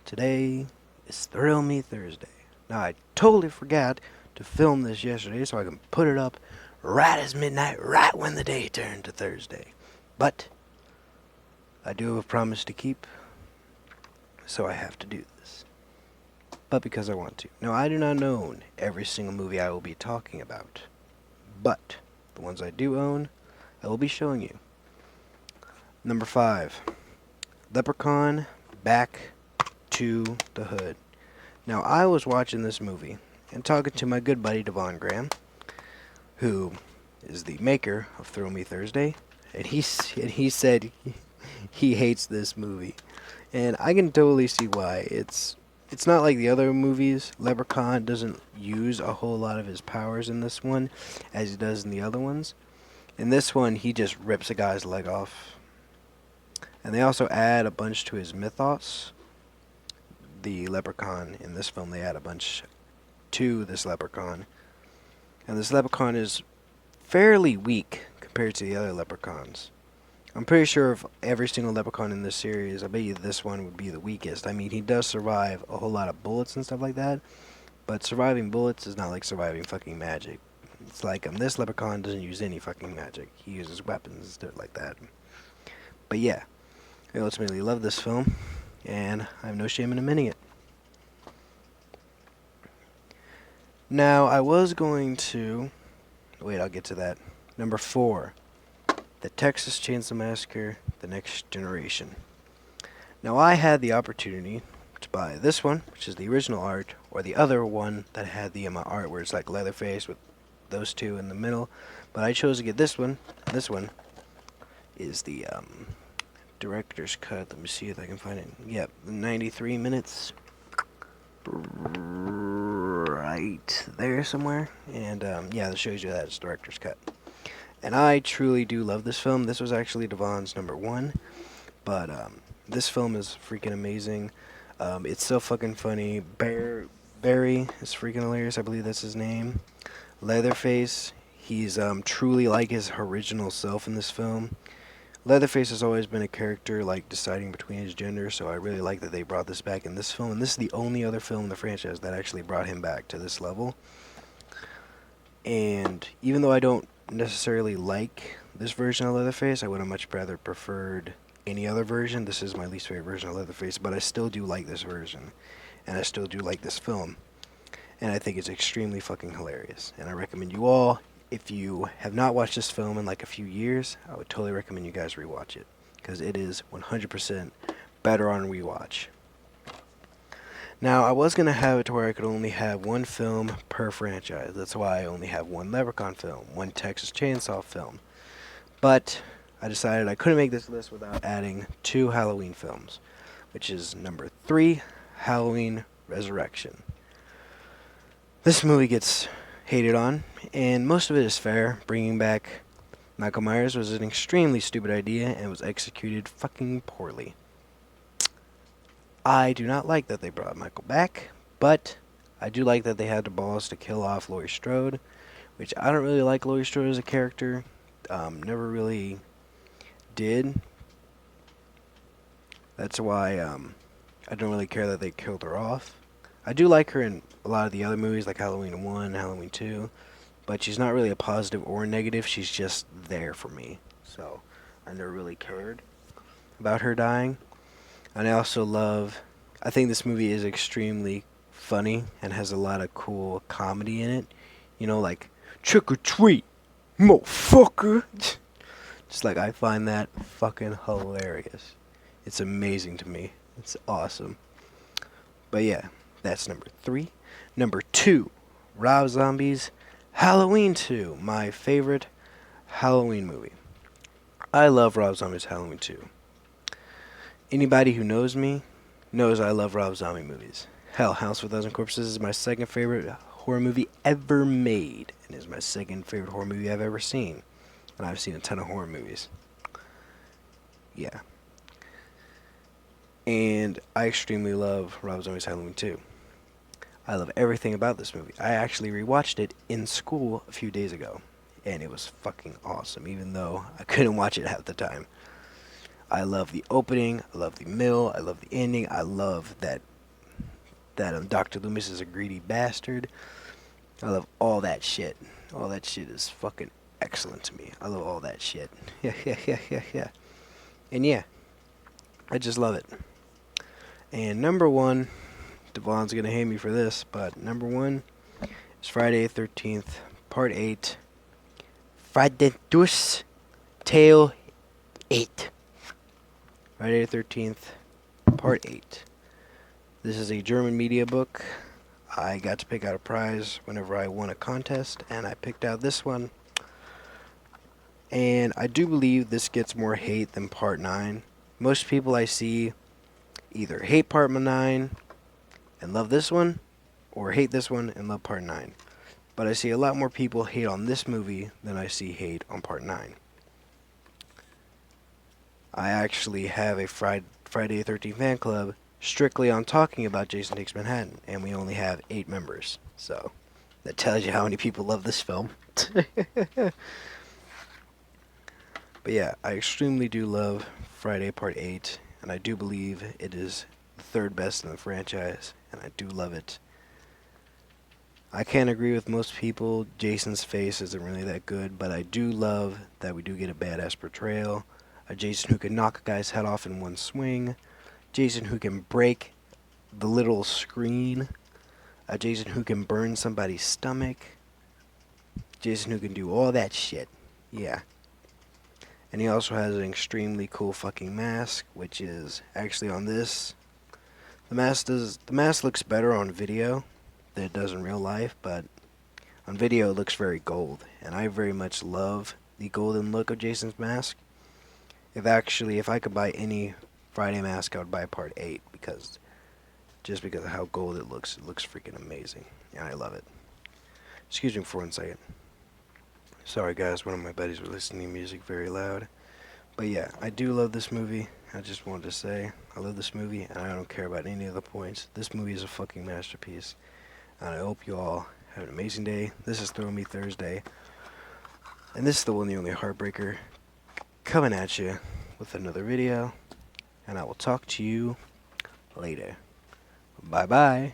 Today is Thrill Me Thursday. Now, I totally forgot to film this yesterday so I can put it up right as midnight, right when the day turned to Thursday. But I do have a promise to keep, so I have to do this. But because I want to. Now, I do not own every single movie I will be talking about, but the ones I do own, I will be showing you. Number 5, Leprechaun Back to the Hood. Now, I was watching this movie and talking to my good buddy Devon Graham, who is the maker of Thrill Me Thursday, and he said he hates this movie, and I can totally see why. It's not like the other movies. Leprechaun doesn't use a whole lot of his powers in this one, as he does in the other ones. In this one, he just rips a guy's leg off, and they also add a bunch to his mythos. The leprechaun in this film, they add a bunch to this leprechaun. And this leprechaun is fairly weak compared to the other leprechauns. I'm pretty sure of every single leprechaun in this series, I bet you this one would be the weakest. I mean, he does survive a whole lot of bullets and stuff like that, but surviving bullets is not like surviving fucking magic. It's like this leprechaun doesn't use any fucking magic. He uses weapons and stuff like that. But yeah, I ultimately love this film, and I have no shame in admitting it. Now, I was going to... Wait, I'll get to that. Number 4, The Texas Chainsaw Massacre, The Next Generation. Now, I had the opportunity to buy this one, which is the original art, or the other one that had the art where it's like Leatherface with those two in the middle. But I chose to get this one. This one is the director's cut. Let me see if I can find it. Yep, 93 minutes. Right there somewhere. And yeah, that shows you that it's director's cut. And I truly do love this film. This was actually Devon's number 1. But this film is freaking amazing. It's so fucking funny. Barry is freaking hilarious. I believe that's his name. Leatherface, he's truly like his original self in this film. Leatherface has always been a character like deciding between his gender, so I really like that they brought this back in this film. And this is the only other film in the franchise that actually brought him back to this level. And even though I don't necessarily like this version of Leatherface, I would have much rather preferred any other version. This is my least favorite version of Leatherface, but I still do like this version, and I still do like this film, and I think it's extremely fucking hilarious. And I recommend you all, if you have not watched this film in like a few years, I would totally recommend you guys rewatch it, because it is 100% better on rewatch. Now, I was going to have it to where I could only have one film per franchise. That's why I only have one Leprechaun film, one Texas Chainsaw film. But I decided I couldn't make this list without adding 2 Halloween films, which is number 3, Halloween Resurrection. This movie gets hated on, and most of it is fair. Bringing back Michael Myers was an extremely stupid idea and was executed fucking poorly. I do not like that they brought Michael back, but I do like that they had the balls to kill off Laurie Strode, which I don't really like Laurie Strode as a character. Never really did. That's why I don't really care that they killed her off. I do like her in a lot of the other movies, like Halloween 1, Halloween 2, but she's not really a positive or negative. She's just there for me. So I never really cared about her dying. And I also I think this movie is extremely funny and has a lot of cool comedy in it. You know, like, trick or treat, motherfucker. Just like, I find that fucking hilarious. It's amazing to me. It's awesome. But yeah, that's number 3. Number 2, Rob Zombie's Halloween 2, my favorite Halloween movie. I love Rob Zombie's Halloween 2. Anybody who knows me knows I love Rob Zombie movies. Hell, House of a Thousand Corpses is my second favorite horror movie ever made, and is my second favorite horror movie I've ever seen. And I've seen a ton of horror movies. Yeah. And I extremely love Rob Zombie's Halloween 2. I love everything about this movie. I actually rewatched it in school a few days ago, and it was fucking awesome, even though I couldn't watch it half the time. I love the opening, I love the middle, I love the ending, I love that that Dr. Loomis is a greedy bastard. I love all that shit. All that shit is fucking excellent to me. I love all that shit. Yeah. And yeah, I just love it. And number one, Devon's gonna hate me for this, but number one is Friday the 13th, Part 8. Friday Tale 8. Friday the 13th, Part 8. This is a German media book. I got to pick out a prize whenever I won a contest, and I picked out this one. And I do believe this gets more hate than Part 9. Most people I see either hate Part 9 and love this one, or hate this one and love Part 9. But I see a lot more people hate on this movie than I see hate on Part 9. I actually have a Friday the 13th fan club strictly on talking about Jason Takes Manhattan, and we only have 8 members. So that tells you how many people love this film. But yeah, I extremely do love Friday Part 8, and I do believe it is the 3rd best in the franchise, and I do love it. I can't agree with most people. Jason's face isn't really that good, but I do love that we do get a badass portrayal. A Jason who can knock a guy's head off in one swing. Jason who can break the little screen. A Jason who can burn somebody's stomach. Jason who can do all that shit. Yeah. And he also has an extremely cool fucking mask, which is actually on this. The mask looks better on video than it does in real life, but on video it looks very gold, and I very much love the golden look of Jason's mask. If I could buy any Friday mask, I would buy Part 8 because of how gold it looks freaking amazing, and I love it. Excuse me for 1 second. Sorry guys, one of my buddies was listening to music very loud. But yeah, I do love this movie. I just wanted to say I love this movie, and I don't care about any other points. This movie is a fucking masterpiece. And I hope you all have an amazing day. This is Throw Me Thursday. And this is the one, the only Heartbreaker, coming at you with another video. And I will talk to you later. Bye-bye.